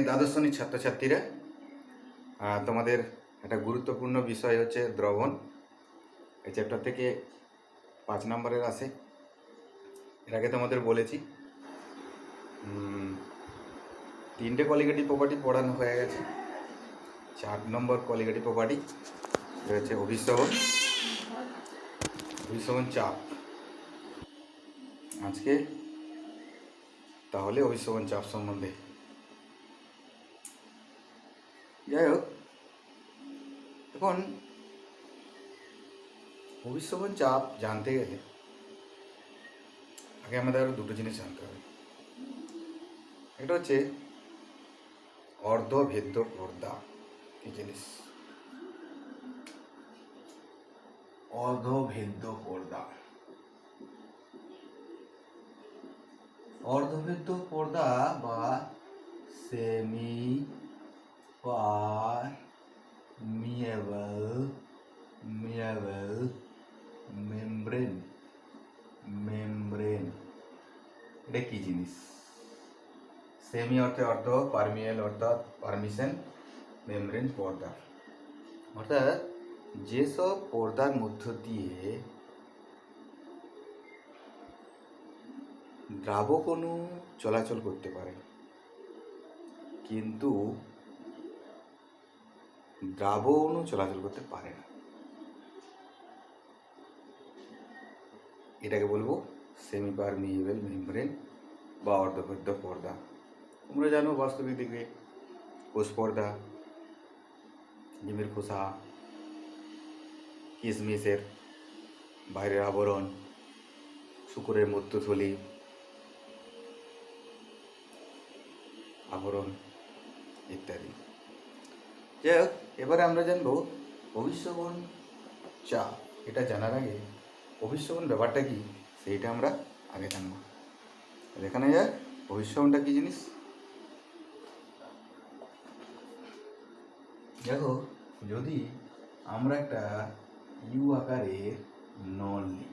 দ্বাদশ শ্রেণীর ছাত্রছাত্রীরা, তোমাদের একটা গুরুত্বপূর্ণ বিষয় হচ্ছে দ্রবণ। এই চ্যাপ্টার থেকে 5 নম্বরের আসে। এর আগে তোমাদের বলেছি 3টে কোয়ালিটেটিভ প্রপার্টি পড়ানো হয়ে গেছে। 4 নম্বর কোয়ালিটেটিভ প্রপার্টি হচ্ছে অভিসরণ চাপ। আজকে তাহলে অভিসরণ চাপ সম্বন্ধে। যাই হোক, এখন অভিসরণ চাপ জানতে গেলে আগে আমাদের আরও দুটো জিনিস জানতে হবে। এটা হচ্ছে অর্ধভেদ্য পর্দা। কি জিনিস? অর্ধভেদ্য পর্দা। অর্ধভেদ্য পর্দা বা সেমি পারমিয়েবল মেমব্রেন এটা কি জিনিস? সেমি অর্থে অর্ধ, পারমিয়েল অর্থাৎ পারমিশন, মেমব্রেন পর্দা। অর্থাৎ যেসব পর্দার মধ্য দিয়ে দ্রাবক অণু চলাচল করতে পারে, কিন্তু দ্রাবক অণু চলাচল করতে পারে না, এটাকে বলবো সেমি পারমিয়েবল মেমব্রেন বা অর্ধভেদ্য পর্দা। তোমরা জানো বাস্তবিক দিকে কোষ পর্দা, ডিমের খোসা, কিশমিশের বাইরের আবরণ, শূকরের মধ্যথলি আবরণ ইত্যাদি। যাই হোক, এবারে আমরা জানবো অভিসরণ চাপ। এটা জানার আগে অভিসরণ ব্যাপারটা কি সেইটা আমরা আগে জানবো। দেখানো যাক অভিসরণটা কি জিনিস। দেখো, যদি আমরা একটা ইউ আকারের নল নিই,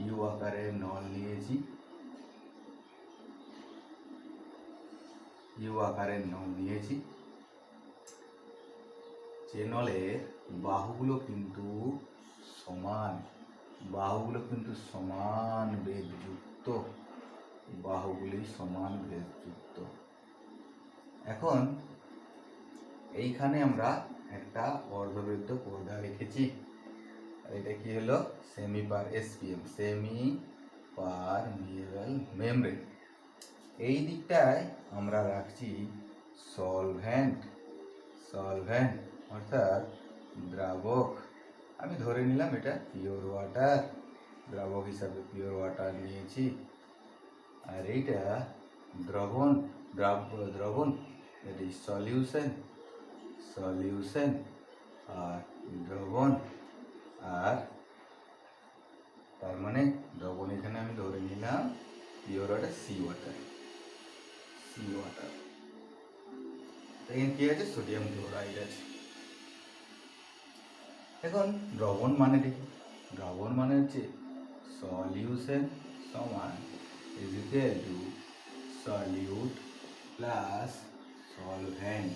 ইউ আকারের নল নিয়েছি, ইউ আকারের নল নিয়েছি, যে নলের বাহুগুলো কিন্তু সমান, বাহুগুলো কিন্তু সমান বেধযুক্ত, বাহুগুলি সমান বেধযুক্ত। এখন এইখানে আমরা একটা অর্ধবৃত্ত পর্দা রেখেছি। এটা কি হলো? Semi permeable membrane. এই দিকটায় আমরা রাখছি সলভেন্ট অর্থাৎ দ্রাবক। আমি ধরে নিলাম এটা পিওর ওয়াটার, দ্রাবক হিসাবে পিওর ওয়াটার নিয়েছি। আর এইটা দ্রবণ এটি সলিউশন আর দ্রবণ। আর তার মানে দ্রবণ এখানে আমি ধরে নিলাম পিওর ওয়াটার, সি ওয়াটার। এখানে কি আছে? সোডিয়াম ক্লোরাইড আছে। এখন দ্রবণ মানে দেখি, দ্রবণ মানে হচ্ছে সলিউশন সমান equal to solute plus solvent.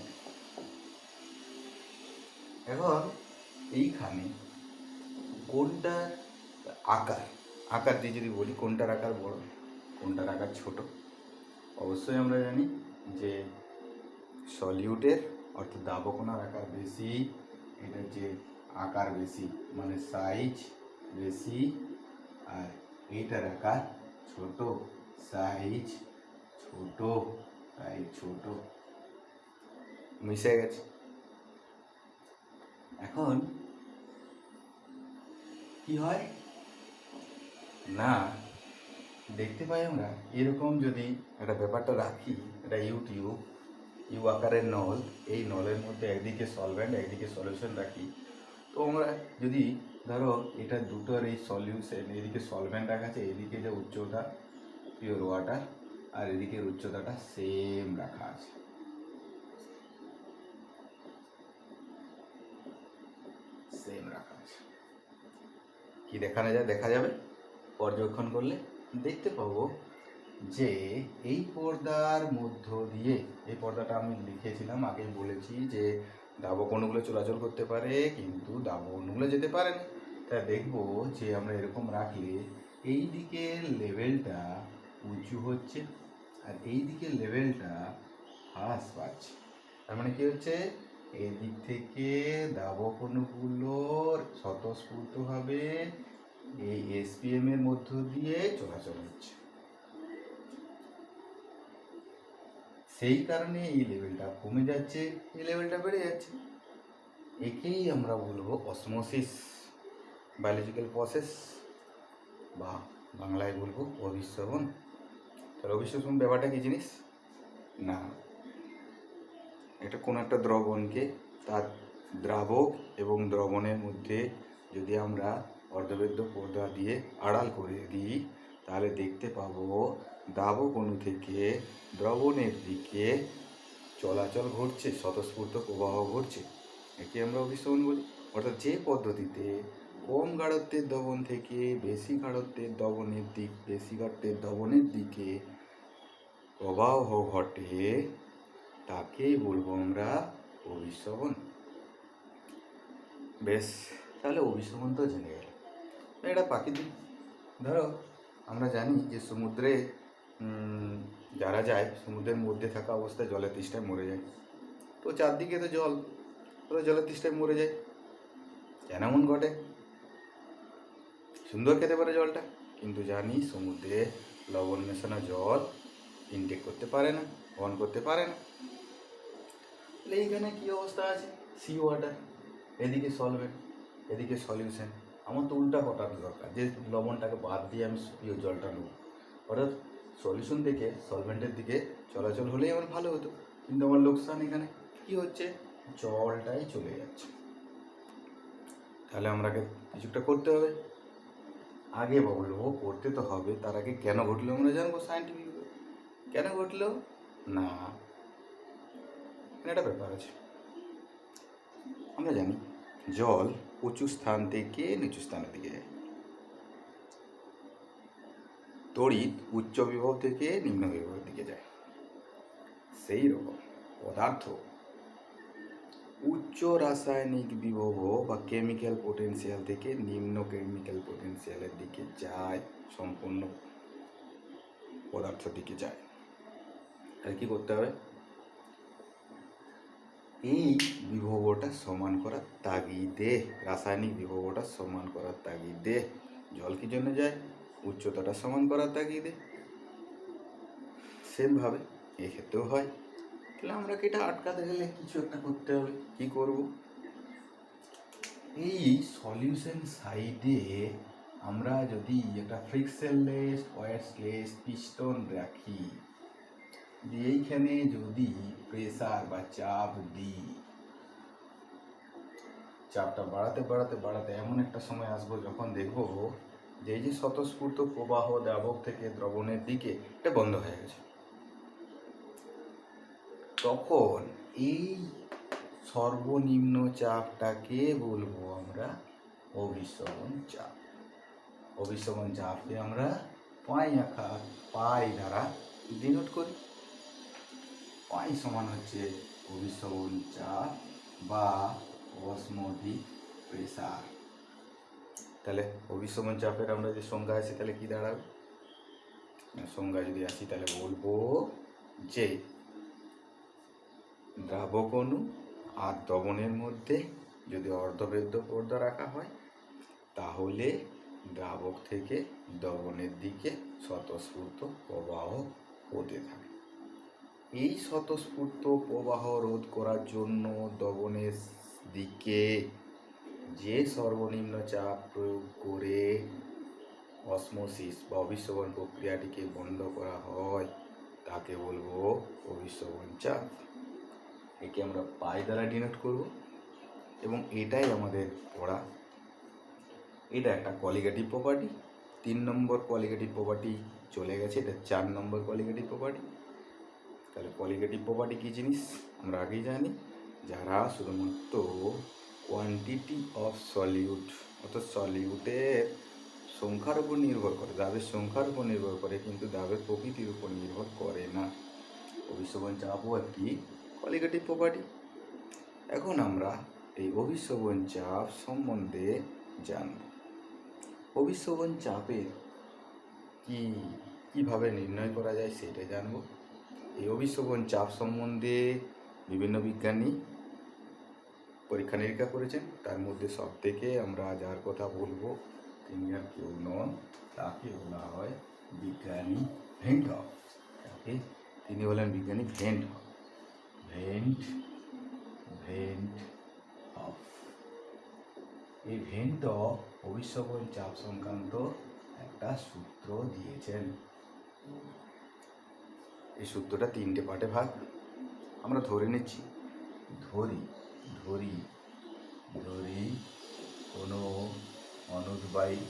এখন এইখানে কোনটার আকার দিয়ে যদি বলি কোনটার আকার বড়, কোনটার আকার ছোট, অবশ্যই আমরা জানি যে সলিউটের অর্থাৎ দ্রাবকণার আকার বেশি, এটা যে আকার বেশি মানে সাইজ বেশি, আর এইটার আকার ছোট, সাইজ ছোট, মিশে গেছে। এখন কি হয় না, দেখতে পাই আমরা এরকম যদি একটা ব্যাপারটা রাখি, এটা ইউ আকারের নল, এই নলের মধ্যে একদিকে সলভেন্ট একদিকে সলিউশন রাখি, তো আমরা যদি ধরো এটা দুটোর এই সলিউশন, এদিকে সলভেন্ট রাখা আছে, এদিকে যে উচ্চতা পিওর ওয়াটার আর এদিকের উচ্চতাটা সেম রাখা আছে, কি দেখা যাবে পর্যবেক্ষণ করলে দেখতে পাবো যে এই পর্দার মধ্য দিয়ে, এই পর্দাটা আমি লিখেছিলাম আগেই বলেছি যে দাবক অণুগুলো চলাচল করতে পারে কিন্তু দাবক অণুগুলো যেতে পারে না। তা দেখবো যে আমরা এরকম রাখলে এই দিকের লেভেলটা উঁচু হচ্ছে আর এই দিকের লেভেলটা হ্রাস পাচ্ছে। তার মানে কি হচ্ছে, এই দিক থেকে দাবক অণুগুলোর স্বতঃস্ফূর্তভাবে এই এসপিএম এর মধ্য দিয়ে চলাচল হচ্ছে, সেই কারণে এই লেভেলটা কমে যাচ্ছে, এই লেভেলটা বেড়ে যাচ্ছে। একেই আমরা বলবো অসমোসিস, বায়োলজিক্যাল প্রসেস, বা বাংলায় বলবো অভিস্রবণ। তাহলে অভিস্রবণ ব্যাপারটা কি জিনিস না, এটা কোনো একটা দ্রবণকে তার দ্রাবক এবং দ্রবণের মধ্যে যদি আমরা অর্ধবেদ্য পর্দা দিয়ে আড়াল করে দিই তাহলে দেখতে পাবো দ্রাবক অণু থেকে দ্রবণের দিকে চলাচল ঘটছে, স্বতঃস্ফূর্ত প্রবাহ ঘটছে। একে আমরা অভিস্রবণ বলি। অর্থাৎ যে পদ্ধতিতে কম গাঢ়ত্বের দ্রবণ থেকে বেশি গাঢ়ত্বের দ্রবণের দিকে প্রবাহ ঘটে তাকেই বলবো আমরা অভিস্রবণ। বেশ, তাহলে অভিস্রবণ তো জেনে গেল। এটা প্রাকৃতিক। ধরো আমরা জানি যে সমুদ্রে যারা যায় সমুদ্রের মধ্যে থাকা অবস্থায় জলের তৃষ্ণায় মরে যায়, তো চারদিকে তো জল, ওরা জলের তৃষ্ণায় মরে যায়। কেন এমন ঘটে? সুন্দর খেতে পারে জলটা, কিন্তু জানি সমুদ্রে লবণ মেশানো জল ইনটেক করতে পারে না, বহন করতে পারে না। এইখানে কী অবস্থা আছে, সি ওয়াটার, এদিকে সলভেন্ট এদিকে সলিউশন। আমার তো উল্টা হঠাৎ দরকার যে লবণটাকে বাদ দিয়ে আমি পিওর জলটা নেব, অর্থাৎ সলিউশন থেকে সলভেন্টের দিকে চলাচল হলেই আমার ভালো হতো, কিন্তু আমার লোকসান এখানে কি হচ্ছে, জলটাই চলে যাচ্ছে। তাহলে আমাকে কিছুটা করতে হবে। আগে বলবো করতে তো হবে, তার আগে কেন ঘটলো আমরা জানবো সায়েন্টিফিক। কেন ঘটলো না, একটা ব্যাপার আছে। আমরা জানি জল উঁচু স্থান থেকে নিচু স্থানের দিকে যায়, তড়িৎ উচ্চ বিভব থেকে নিম্ন বিভবের দিকে যায়। সেই রকম পদার্থ উচ্চ রাসায়নিক বিভব বা কেমিক্যাল পোটেনশিয়াল থেকে নিম্ন কেমিক্যাল পোটেনশিয়ালের দিকে যায়, সম্পূর্ণ পদার্থটিকে যায়। আর কি করতে হবে, এই বিভবটা সমান করার তাগিদে, রাসায়নিক বিভবটা সমান করার তাগিদে জল কি জন্য যায়, উচ্চতাটা সমান করার তাগিদে। সেমভাবে এক্ষেত্রেও হয়। তাহলে আমরা কি এটা আটকাতে গেলে কিছু একটা করতে হবে। কি করব, এই সলিউশন সাইডে আমরা যদি একটা ফ্রিকশনলেস ওয়্যারলেস পিস্টন রাখি, এইখানে যদি প্রেসার বা চাপ দিই, চাপটা বাড়াতে বাড়াতে বাড়াতে এমন একটা সময় আসবো যখন দেখব যে এই যে স্বতঃস্ফূর্ত প্রবাহ দ্রাবক থেকে দ্রবণের দিকে এটা বন্ধ হয়ে গেছে। তখন এই সর্বনিম্ন চাপটাকে বলবো আমরা অভিস্রবণ চাপ। অভিস্রবণ চাপকে আমরা পাই দ্বারা ডিনোট করি। পাই সমান হচ্ছে অভিস্রবণ চাপ বা অসমোটিক প্রেসার। তাহলে অভিস্রবণ চাপের আমরা যে সংজ্ঞা আসি তাহলে কি দাঁড়াবে, সংজ্ঞা যদি আসি তাহলে বলবো যে দ্রাবক অণু আর দ্রবণের মধ্যে যদি অর্ধবেদ্য পর্দা রাখা হয় তাহলে দ্রাবক থেকে দ্রবণের দিকে স্বতঃস্ফূর্ত প্রবাহ হতে থাকে। এই স্বতঃস্ফূর্ত প্রবাহ রোধ করার জন্য দ্রবণের দিকে যে সর্বনিম্ন চাপ প্রয়োগ করে অসমোসিস বা অভিস্রবণ প্রক্রিয়াটিকে বন্ধ করা হয় তাকে বলবো অভিস্রবণ চাপ। একে আমরা পাই দ্বারা ডিনোট করব এবং এটাই আমাদের পড়া। এটা একটা কোয়ালিটেটিভ প্রপার্টি। 3 নম্বর কোয়ালিটেটিভ প্রপার্টি চলে গেছে, এটা 4 নম্বর কোয়ালিটেটিভ প্রপার্টি। তাহলে কোয়ালিটেটিভ প্রপার্টি কী জিনিস আমরা আগেই জানি, যারা শুধুমাত্র কোয়ান্টিটি অফ সলিউট অর্থাৎ সলিউটের সংখ্যার উপর নির্ভর করে, দাবের সংখ্যার উপর নির্ভর করে, কিন্তু দাবের প্রকৃতির উপর নির্ভর করে না। অভিশ্রবণ চাপও একটি কলিগেটিভ প্রপার্টি। এখন আমরা এই অভিশ্রবণ চাপ সম্বন্ধে জানব। অভিশ্রবণ চাপের কিভাবে নির্ণয় করা যায় সেটা জানব। এই অভিশ্রবণ চাপ সম্বন্ধে বিভিন্ন বিজ্ঞানী পরীক্ষা নিরীক্ষা করেছেন। তার মধ্যে সব থেকে আমরা যার কথা বলবো তিনি আর কেউ নন, তাকে বলা হয় বিজ্ঞানী ভেন্ট হফ। তিনি হলেন বিজ্ঞানী ভেন্ট হফ। এই ভেন্ট হফ অভিশ্রবণ চাপ সংক্রান্ত একটা সূত্র দিয়েছেন। এই সূত্রটা 3টে পার্টে ভাগ। আমরা ধরে নিচ্ছি, ধরি কোনো অনুদ্বায়ী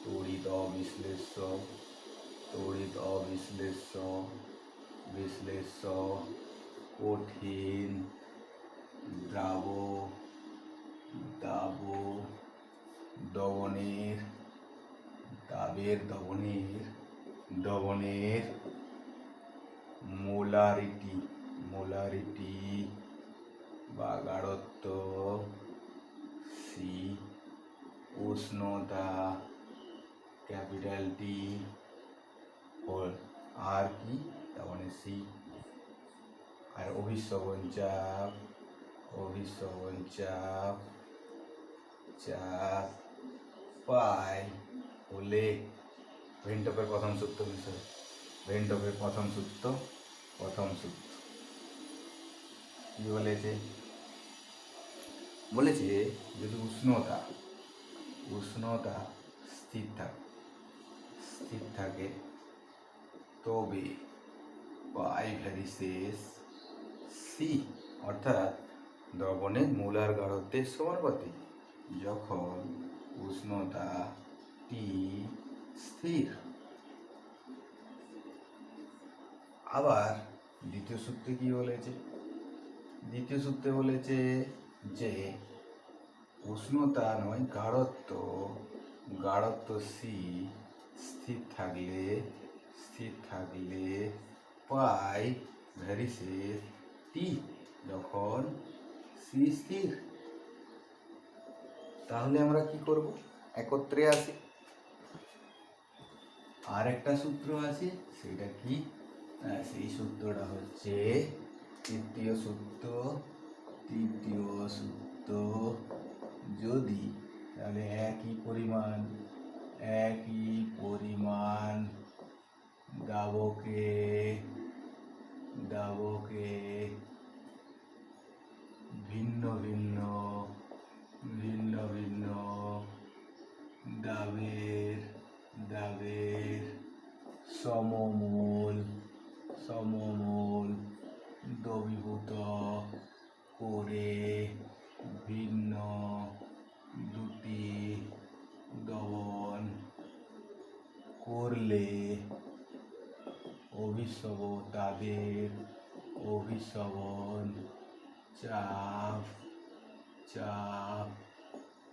তড়িৎ অবিশ্লেষ্য কঠিন দাবের দবনের মোলারিটি বা গাঢ়ত্ব সি, উষ্ণতা ক্যাপিটাল টি, আর কি তার মানে সি, আর অভিশ্রবণ চাপ পাই হলে ভেন্ট হফের প্রথম সূত্র কি বলেছে যদি উষ্ণতা স্থির থাকে তবে পাই ভ্যারিসেস সি, অর্থাৎ দ্রবণের মোলার গাঢ়ত্বের সমানুপাতিক যখন উষ্ণতা টি স্থির। আবার দ্বিতীয় সূত্রে কি বলেছে? দ্বিতীয় সূত্রে বলেছে যে উষ্ণতা নয় গাঢ়ত্ব সি স্থির থাকলে পাই ভ্যারিসেস টি যখন সি স্থির। তাহলে আমরা কি করব? একত্রে আসি। আর একটা সূত্র আছে, সেটা কি? সেই সূত্রটা হচ্ছে তৃতীয় সূত্র। যদি তাহলে একই পরিমাণ দাবকে ভিন্ন ভিন্ন দাবের সমমূল দ্রবীভূত করে ভিন্ন দুটি দহন করলে তাদের অভিশ্রবণ চাপ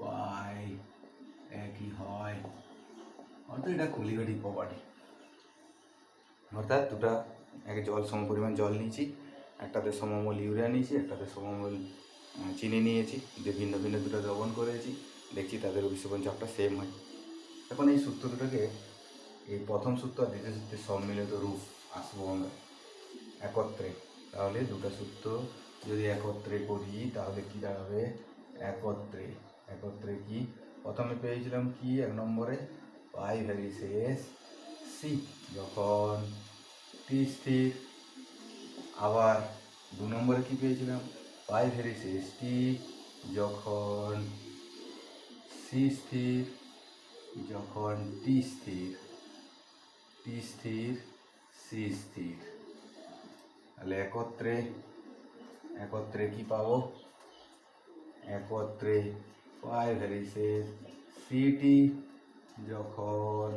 পাই একই হয়। অর্থাৎ এটা কলিগেটিভ প্রপার্টি। অর্থাৎ দুটা জল সমপরিমাণ জল নিয়েছি, একটাতে সমমূল ইউরিয়া নিয়েছি, একটাতে সমমূল চিনি নিয়েছি, ভিন্ন ভিন্ন দুটো দ্রবণ করেছি, দেখছি তাদের অভিশ্রবণ চাপটা সেম হয়। এখন এই সূত্র দুটোকে, এই প্রথম সূত্র আর দ্বিতীয় সূত্রের সম্মিলিত রূপ আসবো আমরা একত্রে। তাহলে দুটো সূত্র যদি একত্রে করি তাহলে কি দাঁড়াবে? একত্রে কি প্রথমে পেয়েছিলাম কি? 1 নম্বরে পাই ভ্যারিসেস সি যখন টি স্থির। আবার 2 নম্বরে কি পেয়েছিলাম? পাই ভ্যারিসেস টি যখন সি স্থির, যখন টি স্থির সি স্থির। তাহলে একত্রে কি পাবো? একত্রে পাই ভ্যারিসেস সিটি যখন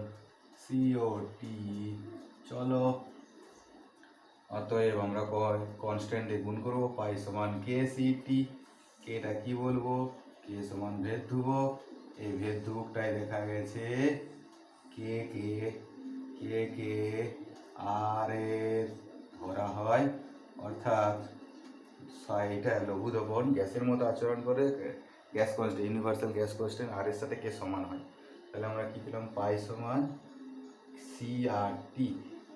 সিও টি। চলো, অতএব আমরা কনস্ট্যান্টে গুণ করবো। পাই সমান কে সি টি, এটা কি বলবো, কে সমান ভেদ ধ্রুবক, এই ভেদ ধ্রুবকটাই দেখা গেছে কে কে কে কে আর এর ধরা হয়, অর্থাৎ এটা লঘু দহন গ্যাসের মতো আচরণ করে, gas constant universal gas constant আর এর সাথে কে সমান হয়। তাহলে আমরা কি পেলাম, পাই সমান সিআরটি,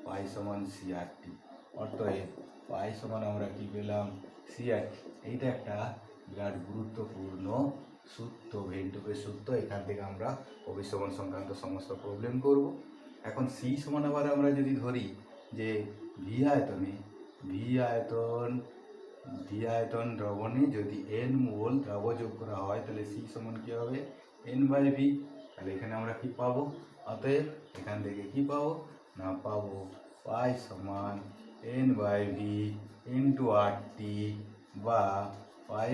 পাই সমান সিআরটি, অতএব পাই সমান আমরা কি পেলাম সিআরটি। এইটা একটা বিরাট গুরুত্বপূর্ণ সূত্র, ভেন্টুকের সূত্র। এখান থেকে আমরা অভিসরণ সংক্রান্ত সমস্ত প্রবলেম করব। এখন সি সমান আবার আমরা যদি ধরি যে ভি আয়তনে ভি আয়তন দ্রবণে যদি এন মোল দ্রব্য যোগ করা হয় তাহলে সি সমান কী হবে, এন বাই ভি। তাহলে এখানে আমরা কি পাবো, অতএব এখান থেকে কি পাবো না, পাবো পাই সমান এন বাই ভি ইন্টু আর টি, বা পাই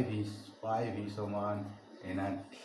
ভি সমান এনআরটি।